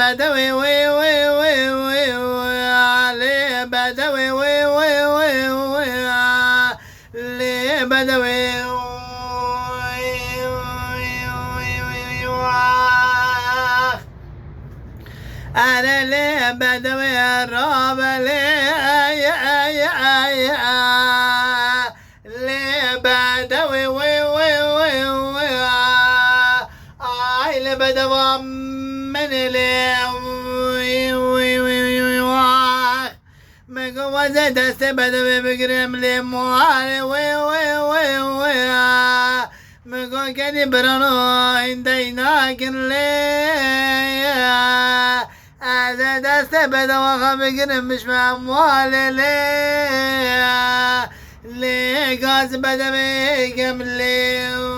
بدوي وي وي وي وي لي بدوي وي وي وي وي لي بدوي أنا لي بدوي الراب لي لي بدوي وي وي وي وي لي بدوي من لي وي وي وي مقوى زيد استبدوي بقرم لي موالي وي وي وي وي مقوى كني برانو هندينا كن لي هذا دست بدا وخبقنا مش معموالي ليه قاس بدا بيقم ليه